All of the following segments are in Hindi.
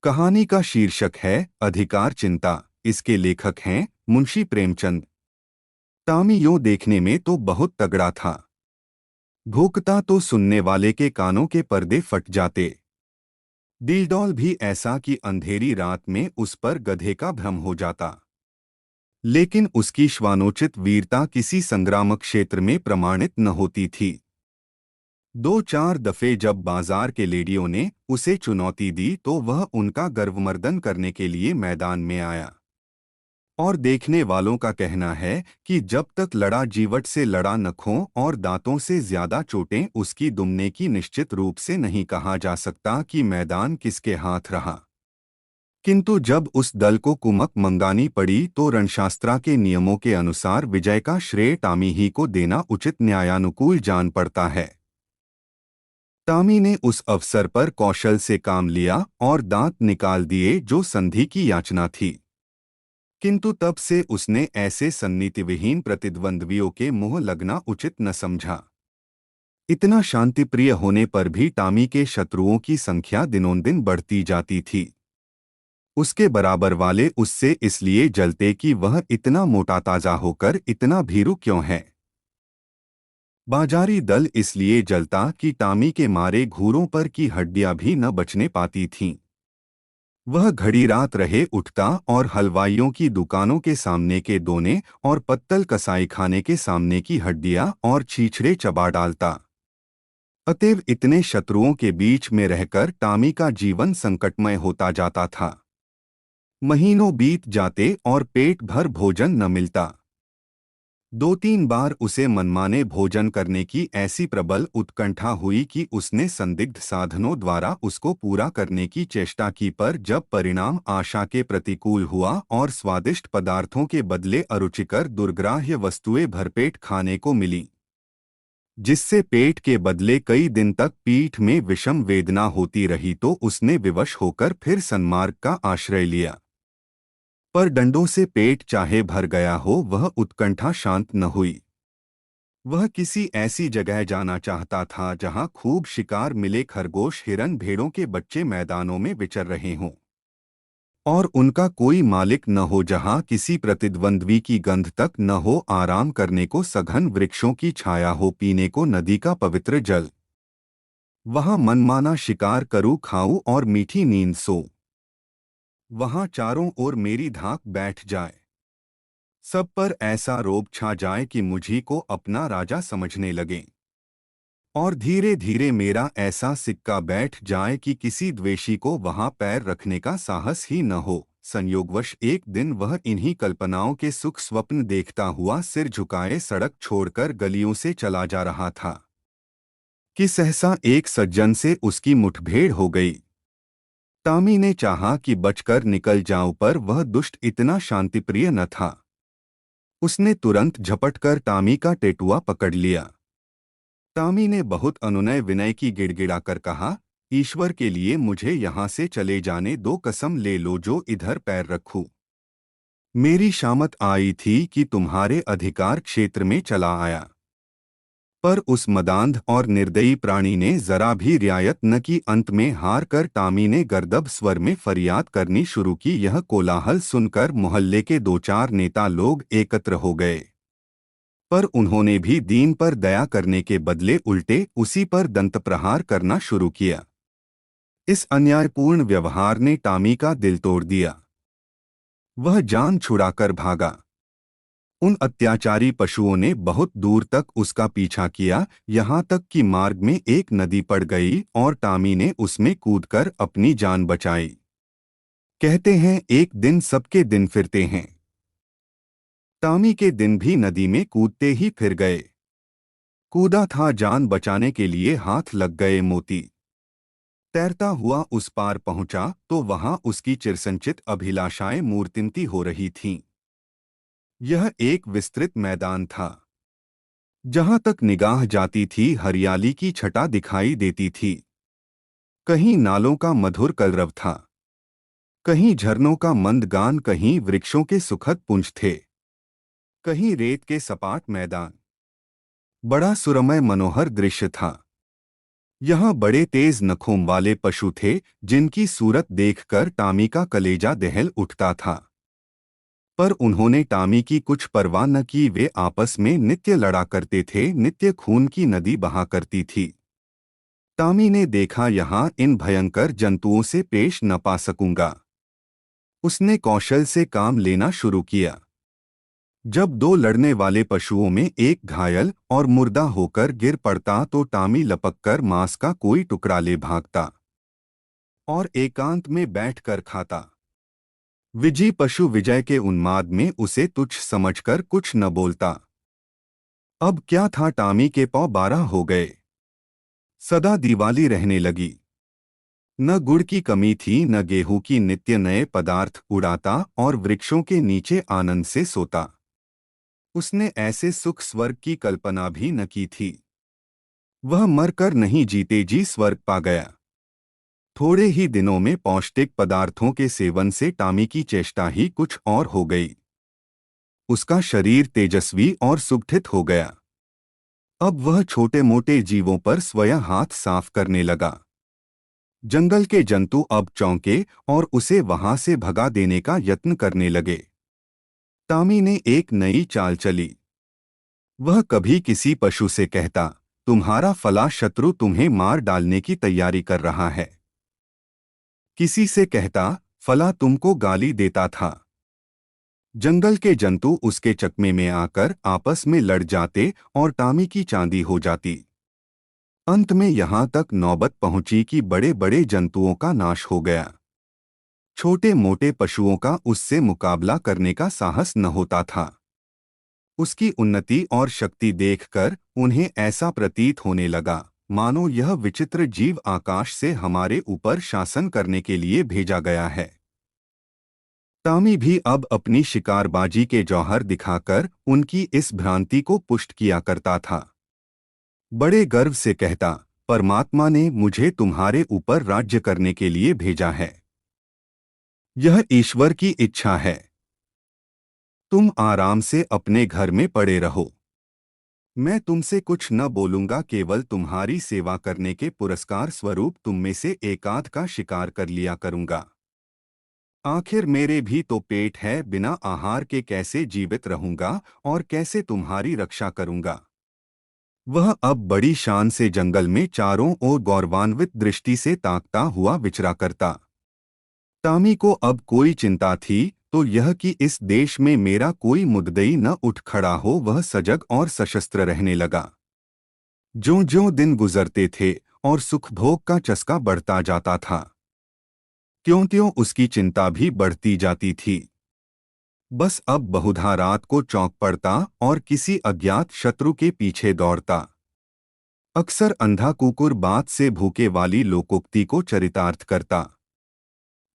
कहानी का शीर्षक है अधिकार चिंता। इसके लेखक हैं मुंशी प्रेमचंद। टॉमी यूं देखने में तो बहुत तगड़ा था। भूकता तो सुनने वाले के कानों के पर्दे फट जाते। दिलडॉल भी ऐसा कि अंधेरी रात में उस पर गधे का भ्रम हो जाता। लेकिन उसकी श्वानोचित वीरता किसी संग्रामक क्षेत्र में प्रमाणित न होती थी। दो चार दफे जब बाजार के लेडियों ने उसे चुनौती दी तो वह उनका गर्वमर्दन करने के लिए मैदान में आया। और देखने वालों का कहना है कि जब तक लड़ा जीवट से लड़ा, नखों और दांतों से ज्यादा चोटें उसकी दुमने की निश्चित रूप से नहीं कहा जा सकता कि मैदान किसके हाथ रहा। किंतु जब उस दल को कुमक मंगानी पड़ी तो रणशास्त्रा के नियमों के अनुसार विजय का श्रेय टॉमी ही को देना उचित न्यायानुकूल जान पड़ता है। टॉमी ने उस अवसर पर कौशल से काम लिया और दांत निकाल दिए जो संधि की याचना थी। किंतु तब से उसने ऐसे सन्नीतिविहीन प्रतिद्वंद्वियों के मुंह लगना उचित न समझा। इतना शांतिप्रिय होने पर भी टॉमी के शत्रुओं की संख्या दिनोंदिन बढ़ती जाती थी। उसके बराबर वाले उससे इसलिए जलते कि वह इतना मोटा ताजा होकर इतना भीरू क्यों है। बाजारी दल इसलिए जलता कि टॉमी के मारे घूरों पर की हड्डियां भी न बचने पाती थीं। वह घड़ी रात रहे उठता और हलवाइयों की दुकानों के सामने के दोने और पत्तल कसाई खाने के सामने की हड्डियां और छीछड़े चबा डालता। अतएव इतने शत्रुओं के बीच में रहकर टॉमी का जीवन संकटमय होता जाता था। महीनों बीत जाते और पेट भर भोजन न मिलता। दो तीन बार उसे मनमाने भोजन करने की ऐसी प्रबल उत्कंठा हुई कि उसने संदिग्ध साधनों द्वारा उसको पूरा करने की चेष्टा की, पर जब परिणाम आशा के प्रतिकूल हुआ और स्वादिष्ट पदार्थों के बदले अरुचिकर दुर्ग्राह्य वस्तुएं भरपेट खाने को मिली, जिससे पेट के बदले कई दिन तक पीठ में विषम वेदना होती रही, तो उसने विवश होकर फिर सन्मार्ग का आश्रय लिया। पर डंडों से पेट चाहे भर गया हो, वह उत्कंठा शांत न हुई। वह किसी ऐसी जगह जाना चाहता था जहां खूब शिकार मिले, खरगोश हिरन भेड़ों के बच्चे मैदानों में विचर रहे हों और उनका कोई मालिक न हो, जहां किसी प्रतिद्वंद्वी की गंध तक न हो, आराम करने को सघन वृक्षों की छाया हो, पीने को नदी का पवित्र जल। वहां मनमाना शिकार करूं, खाऊं और मीठी नींद सो। वहां चारों ओर मेरी धाक बैठ जाए, सब पर ऐसा रोब छा जाए कि मुझी को अपना राजा समझने लगे और धीरे धीरे मेरा ऐसा सिक्का बैठ जाए कि किसी द्वेषी को वहां पैर रखने का साहस ही न हो। संयोगवश एक दिन वह इन्हीं कल्पनाओं के सुख स्वप्न देखता हुआ सिर झुकाए सड़क छोड़कर गलियों से चला जा रहा था कि सहसा एक सज्जन से उसकी मुठभेड़ हो गई। टॉमी ने चाहा कि बचकर निकल जाऊं, पर वह दुष्ट इतना शांतिप्रिय न था। उसने तुरंत झपटकर टॉमी का टेटुआ पकड़ लिया। टॉमी ने बहुत अनुनय विनय की गिड़गिड़ाकर कहा, ईश्वर के लिए मुझे यहाँ से चले जाने दो, कसम ले लो जो इधर पैर रखूं। मेरी शामत आई थी कि तुम्हारे अधिकार क्षेत्र में चला आया। पर उस मदांध और निर्दयी प्राणी ने जरा भी रियायत न की। अंत में हार कर टॉमी ने गर्दब स्वर में फरियाद करनी शुरू की। यह कोलाहल सुनकर मोहल्ले के दो चार नेता लोग एकत्र हो गए, पर उन्होंने भी दीन पर दया करने के बदले उल्टे उसी पर दंतप्रहार करना शुरू किया। इस अन्यायपूर्ण व्यवहार ने टॉमी का दिल तोड़ दिया। वह जान छुड़ाकर भागा। उन अत्याचारी पशुओं ने बहुत दूर तक उसका पीछा किया, यहाँ तक कि मार्ग में एक नदी पड़ गई और टॉमी ने उसमें कूदकर अपनी जान बचाई। कहते हैं एक दिन सबके दिन फिरते हैं। टॉमी के दिन भी नदी में कूदते ही फिर गए। कूदा था जान बचाने के लिए, हाथ लग गए मोती। तैरता हुआ उस पार पहुंचा तो वहां उसकी चिरसंचित अभिलाषाएं मूर्तिमती हो रही थीं। यह एक विस्तृत मैदान था। जहां तक निगाह जाती थी हरियाली की छटा दिखाई देती थी। कहीं नालों का मधुर कलरव था, कहीं झरनों का मंद गान, कहीं वृक्षों के सुखद पुंज थे, कहीं रेत के सपाट मैदान। बड़ा सुरमय मनोहर दृश्य था। यहाँ बड़े तेज नखों वाले पशु थे जिनकी सूरत देखकर टॉमी का कलेजा दहल उठता था। पर उन्होंने टॉमी की कुछ परवाह न की। वे आपस में नित्य लड़ा करते थे, नित्य खून की नदी बहा करती थी। टॉमी ने देखा, यहाँ इन भयंकर जंतुओं से पेश न पा सकूंगा। उसने कौशल से काम लेना शुरू किया। जब दो लड़ने वाले पशुओं में एक घायल और मुर्दा होकर गिर पड़ता तो टॉमी लपककर मांस का कोई टुकड़ा ले भागता और एकांत में बैठकर खाता। विजयी पशु विजय के उन्माद में उसे तुच्छ समझकर कुछ न बोलता। अब क्या था, टॉमी के पौ 12 हो गए। सदा दिवाली रहने लगी। न गुड़ की कमी थी, न गेहूं की। नित्य नए पदार्थ उड़ाता और वृक्षों के नीचे आनंद से सोता। उसने ऐसे सुख स्वर्ग की कल्पना भी न की थी। वह मरकर नहीं जीते जी स्वर्ग पा गया। थोड़े ही दिनों में पौष्टिक पदार्थों के सेवन से टॉमी की चेष्टा ही कुछ और हो गई। उसका शरीर तेजस्वी और सुगठित हो गया। अब वह छोटे मोटे जीवों पर स्वयं हाथ साफ करने लगा। जंगल के जंतु अब चौंके और उसे वहां से भगा देने का यत्न करने लगे। टॉमी ने एक नई चाल चली। वह कभी किसी पशु से कहता, तुम्हारा फला शत्रु तुम्हें मार डालने की तैयारी कर रहा है। किसी से कहता, फला तुमको गाली देता था। जंगल के जंतु उसके चकमे में आकर आपस में लड़ जाते और टॉमी की चांदी हो जाती। अंत में यहाँ तक नौबत पहुंची कि बड़े बड़े जंतुओं का नाश हो गया। छोटे मोटे पशुओं का उससे मुकाबला करने का साहस न होता था। उसकी उन्नति और शक्ति देखकर उन्हें ऐसा प्रतीत होने लगा मानो यह विचित्र जीव आकाश से हमारे ऊपर शासन करने के लिए भेजा गया है। टॉमी भी अब अपनी शिकारबाजी के जौहर दिखाकर उनकी इस भ्रांति को पुष्ट किया करता था। बड़े गर्व से कहता, परमात्मा ने मुझे तुम्हारे ऊपर राज्य करने के लिए भेजा है। यह ईश्वर की इच्छा है। तुम आराम से अपने घर में पड़े रहो। मैं तुमसे कुछ न बोलूंगा, केवल तुम्हारी सेवा करने के पुरस्कार स्वरूप तुम में से एकाध का शिकार कर लिया करूंगा। आखिर मेरे भी तो पेट है, बिना आहार के कैसे जीवित रहूंगा और कैसे तुम्हारी रक्षा करूंगा। वह अब बड़ी शान से जंगल में चारों ओर गौरवान्वित दृष्टि से ताकता हुआ विचरा करता। टॉमी को अब कोई चिंता थी तो यह कि इस देश में मेरा कोई मुद्दई न उठ खड़ा हो। वह सजग और सशस्त्र रहने लगा। ज्यों-ज्यों दिन गुजरते थे और सुखभोग का चस्का बढ़ता जाता था, त्यों-त्यों उसकी चिंता भी बढ़ती जाती थी। बस अब बहुधा रात को चौंक पड़ता और किसी अज्ञात शत्रु के पीछे दौड़ता। अक्सर अंधा कुकुर बात से भूखे वाली लोकोक्ति को चरितार्थ करता।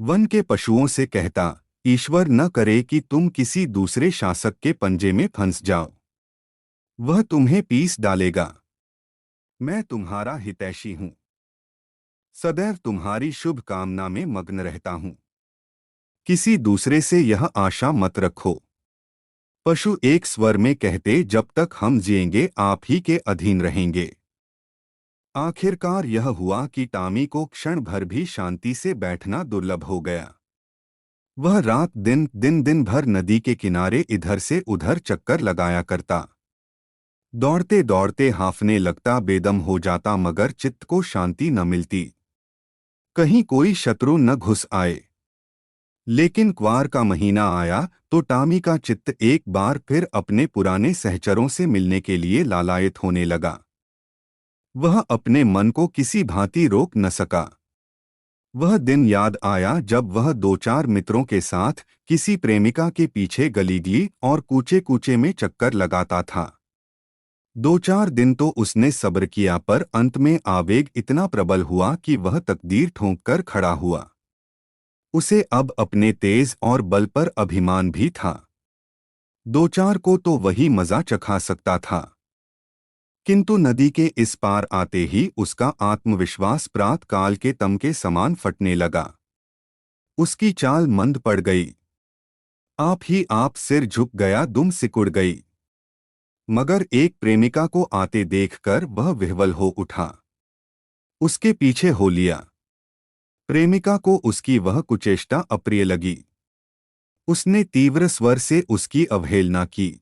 वन के पशुओं से कहता, ईश्वर न करे कि तुम किसी दूसरे शासक के पंजे में फंस जाओ। वह तुम्हें पीस डालेगा। मैं तुम्हारा हितैषी हूं। सदैव तुम्हारी शुभ कामना में मग्न रहता हूं। किसी दूसरे से यह आशा मत रखो। पशु एक स्वर में कहते, जब तक हम जिएंगे आप ही के अधीन रहेंगे। आखिरकार यह हुआ कि टॉमी को क्षण भर भी शांति से बैठना दुर्लभ हो गया। वह रात दिन भर नदी के किनारे इधर से उधर चक्कर लगाया करता। दौड़ते दौड़ते हांफने लगता, बेदम हो जाता, मगर चित्त को शांति न मिलती। कहीं कोई शत्रु न घुस आए। लेकिन क्वार का महीना आया तो टॉमी का चित्त एक बार फिर अपने पुराने सहचरों से मिलने के लिए लालायित होने लगा। वह अपने मन को किसी भांति रोक न सका। वह दिन याद आया जब वह दो चार मित्रों के साथ किसी प्रेमिका के पीछे गली और कूचे कूचे में चक्कर लगाता था। दो चार दिन तो उसने सब्र किया, पर अंत में आवेग इतना प्रबल हुआ कि वह तकदीर ठोंक कर खड़ा हुआ। उसे अब अपने तेज और बल पर अभिमान भी था। दो चार को तो वही मजा चखा सकता था। किंतु नदी के इस पार आते ही उसका आत्मविश्वास प्रात काल के तम के समान फटने लगा। उसकी चाल मंद पड़ गई। आप ही आप सिर झुक गया, दुम सिकुड़ गई। मगर एक प्रेमिका को आते देखकर वह विह्वल हो उठा। उसके पीछे हो लिया। प्रेमिका को उसकी वह कुचेष्टा अप्रिय लगी। उसने तीव्र स्वर से उसकी अवहेलना की।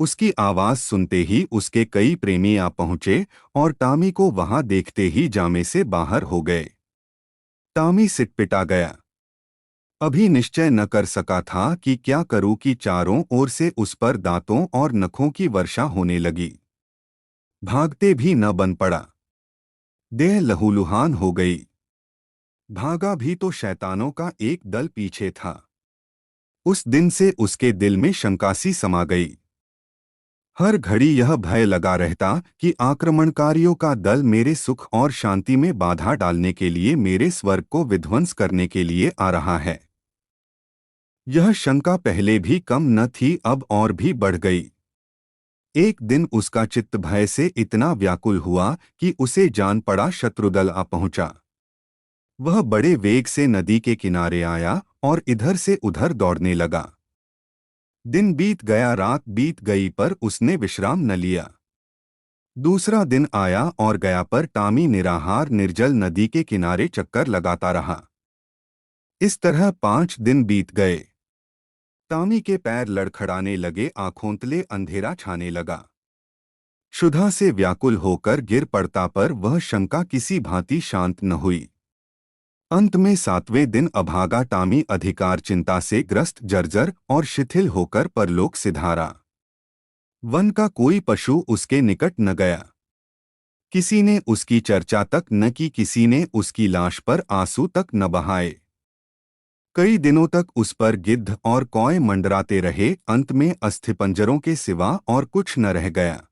उसकी आवाज सुनते ही उसके कई प्रेमी आ पहुंचे और टॉमी को वहां देखते ही जामे से बाहर हो गए। टॉमी सिटपिटा गया। अभी निश्चय न कर सका था कि क्या करूं कि चारों ओर से उस पर दांतों और नखों की वर्षा होने लगी। भागते भी न बन पड़ा। देह लहूलुहान हो गई। भागा भी तो शैतानों का एक दल पीछे था। उस दिन से उसके दिल में शंका सी समा गई। हर घड़ी यह भय लगा रहता कि आक्रमणकारियों का दल मेरे सुख और शांति में बाधा डालने के लिए, मेरे स्वर्ग को विध्वंस करने के लिए आ रहा है। यह शंका पहले भी कम न थी, अब और भी बढ़ गई। एक दिन उसका चित्त भय से इतना व्याकुल हुआ कि उसे जान पड़ा शत्रुदल आ पहुंचा। वह बड़े वेग से नदी के किनारे आया और इधर से उधर दौड़ने लगा। दिन बीत गया, रात बीत गई, पर उसने विश्राम न लिया। दूसरा दिन आया और गया, पर टॉमी निराहार निर्जल नदी के किनारे चक्कर लगाता रहा। इस तरह 5 दिन बीत गए। टॉमी के पैर लड़खड़ाने लगे, आंखों तले अंधेरा छाने लगा। क्षुधा से व्याकुल होकर गिर पड़ता, पर वह शंका किसी भांति शांत न हुई। अंत में 7वें दिन अभागा टॉमी अधिकार चिंता से ग्रस्त, जर्जर और शिथिल होकर परलोक सिधारा। वन का कोई पशु उसके निकट न गया। किसी ने उसकी चर्चा तक न की, किसी ने उसकी लाश पर आंसू तक न बहाए। कई दिनों तक उस पर गिद्ध और कौए मंडराते रहे। अंत में अस्थिपंजरों के सिवा और कुछ न रह गया।